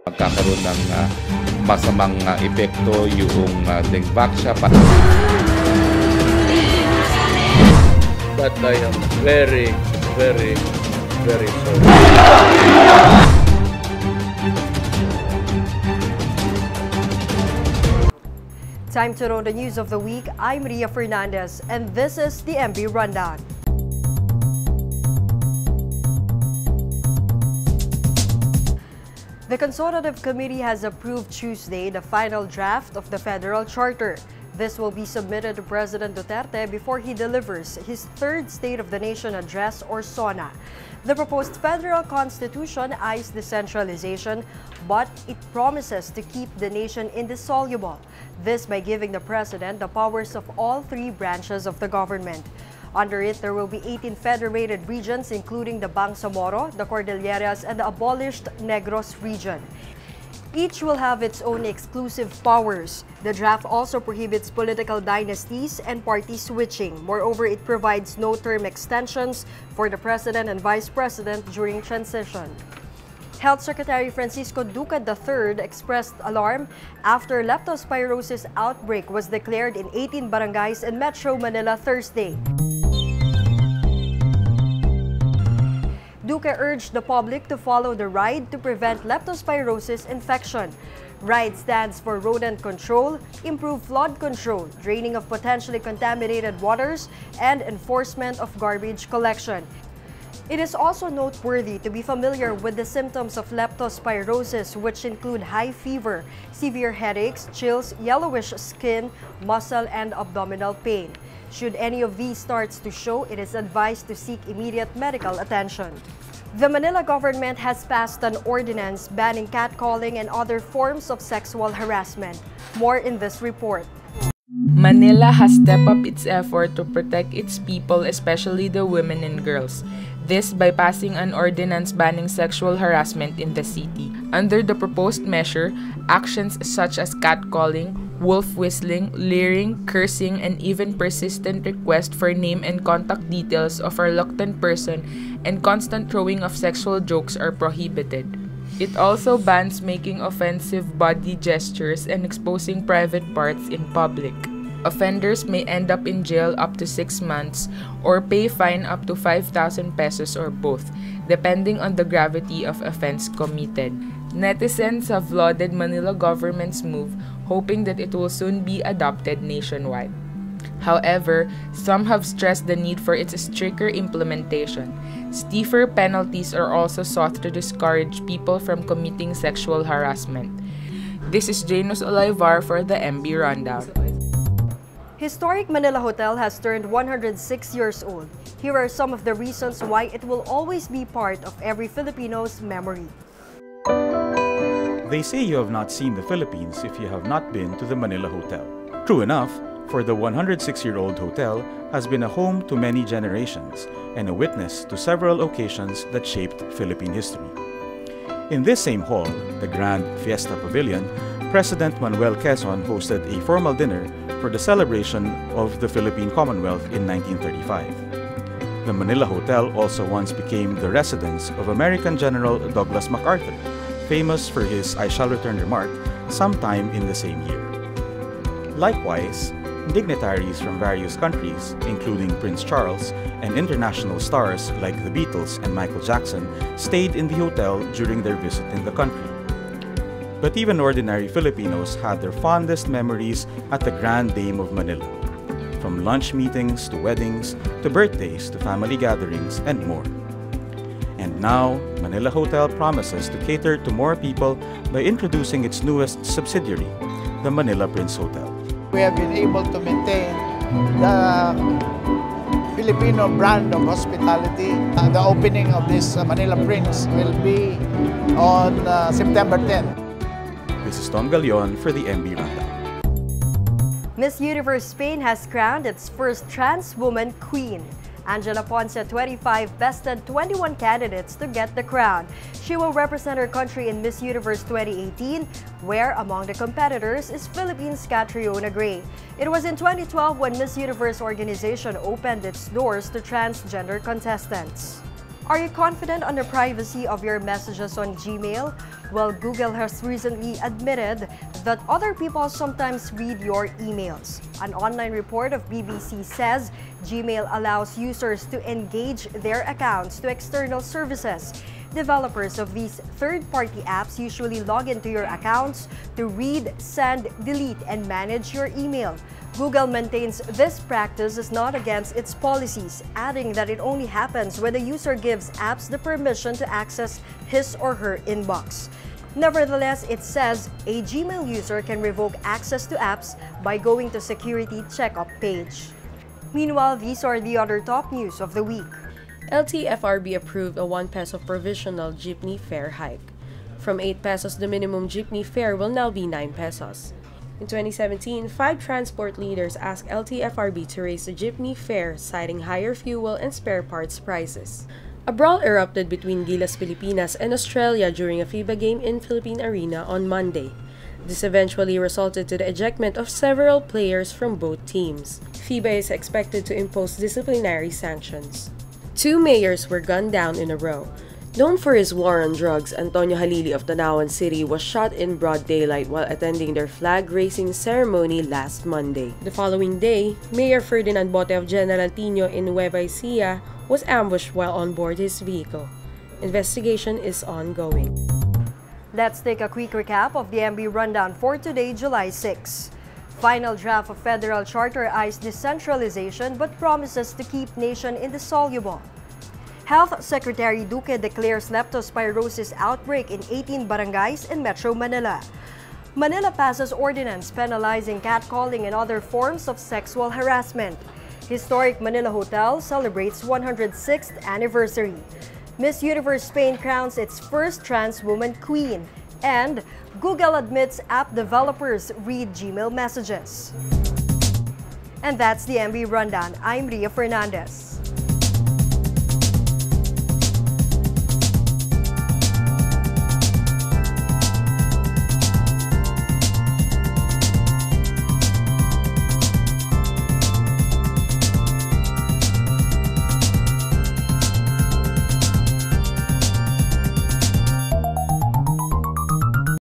Magkakaroon ng masamang epekto yung Dengvaxia. But I am very sorry. Time to know the news of the week. I'm Ria Fernandez, and this is the MB Rundown. The Consultative Committee has approved Tuesday the final draft of the Federal Charter. This will be submitted to President Duterte before he delivers his third State of the Nation address, or SONA. The proposed federal constitution eyes decentralization, but it promises to keep the nation indissoluble. This by giving the president the powers of all three branches of the government. Under it, there will be 18 federated regions, including the Bangsamoro, the Cordilleras, and the abolished Negros region. Each will have its own exclusive powers. The draft also prohibits political dynasties and party switching. Moreover, it provides no term extensions for the president and vice president during transition. Health Secretary Francisco Duque III expressed alarm after leptospirosis outbreak was declared in 18 barangays in Metro Manila Thursday. Duque urged the public to follow the RIDE to prevent leptospirosis infection. RIDE stands for Rodent Control, Improved Flood Control, Draining of Potentially Contaminated Waters, and Enforcement of Garbage Collection. It is also noteworthy to be familiar with the symptoms of leptospirosis, which include high fever, severe headaches, chills, yellowish skin, muscle, and abdominal pain. Should any of these starts to show, it is advised to seek immediate medical attention. The Manila government has passed an ordinance banning catcalling and other forms of sexual harassment. More in this report. Manila has stepped up its effort to protect its people, especially the women and girls. This by passing an ordinance banning sexual harassment in the city. Under the proposed measure, actions such as catcalling, wolf whistling, leering, cursing, and even persistent request for name and contact details of a reluctant person and constant throwing of sexual jokes are prohibited. It also bans making offensive body gestures and exposing private parts in public. Offenders may end up in jail up to 6 months or pay fine up to 5,000 pesos or both, depending on the gravity of offense committed. Netizens have lauded Manila government's move, hoping that it will soon be adopted nationwide. However, some have stressed the need for its stricter implementation. Stiffer penalties are also sought to discourage people from committing sexual harassment. This is Janus Olivar for the MB Rundown. Historic Manila Hotel has turned 106 years old. Here are some of the reasons why it will always be part of every Filipino's memory. They say you have not seen the Philippines if you have not been to the Manila Hotel. True enough, for the 106-year-old hotel has been a home to many generations and a witness to several occasions that shaped Philippine history. In this same hall, the Grand Fiesta Pavilion, President Manuel Quezon hosted a formal dinner for the celebration of the Philippine Commonwealth in 1935. The Manila Hotel also once became the residence of American General Douglas MacArthur, famous for his "I shall return" remark sometime in the same year. Likewise, dignitaries from various countries, including Prince Charles and international stars like the Beatles and Michael Jackson, stayed in the hotel during their visit in the country. But even ordinary Filipinos had their fondest memories at the Grand Dame of Manila, from lunch meetings to weddings to birthdays to family gatherings and more. And now, Manila Hotel promises to cater to more people by introducing its newest subsidiary, the Manila Prince Hotel. We have been able to maintain the Filipino brand of hospitality. The opening of this Manila Prince will be on September 10th. This is Tom Galion for the MB Rundown. Miss Universe Spain has crowned its first trans woman queen. Angela Ponce, 25, bested 21 candidates to get the crown. She will represent her country in Miss Universe 2018, where among the competitors is Philippines' Catriona Gray. It was in 2012 when Miss Universe organization opened its doors to transgender contestants. Are you confident on the privacy of your messages on Gmail? Well, Google has recently admitted that other people sometimes read your emails. An online report of BBC says Gmail allows users to engage their accounts to external services. Developers of these third-party apps usually log into your accounts to read, send, delete, and manage your email. Google maintains this practice is not against its policies, adding that it only happens when the user gives apps the permission to access his or her inbox. Nevertheless, it says a Gmail user can revoke access to apps by going to Security Checkup page. Meanwhile, these are the other top news of the week. LTFRB approved a 1 peso provisional jeepney fare hike. From 8 pesos, the minimum jeepney fare will now be 9 pesos. In 2017, 5 transport leaders asked LTFRB to raise the jeepney fare, citing higher fuel and spare parts prices. A brawl erupted between Gilas Pilipinas and Australia during a FIBA game in Philippine Arena on Monday. This eventually resulted to the ejectment of several players from both teams. FIBA is expected to impose disciplinary sanctions. 2 mayors were gunned down in a row. Known for his war on drugs, Antonio Halili of Tanawan City was shot in broad daylight while attending their flag-raising ceremony last Monday. The following day, Mayor Ferdinand Bote of General Tino in Nueva Ecija was ambushed while on board his vehicle. Investigation is ongoing. Let's take a quick recap of the MB Rundown for today, July 6. Final draft of federal charter eyes decentralization but promises to keep nation indissoluble. Health Secretary Duque declares leptospirosis outbreak in 18 barangays in Metro Manila. Manila passes ordinance penalizing catcalling and other forms of sexual harassment. Historic Manila Hotel celebrates 106th anniversary. Miss Universe Spain crowns its first trans woman queen. And Google admits app developers read Gmail messages. And that's the MB Rundown. I'm Ria Fernandez.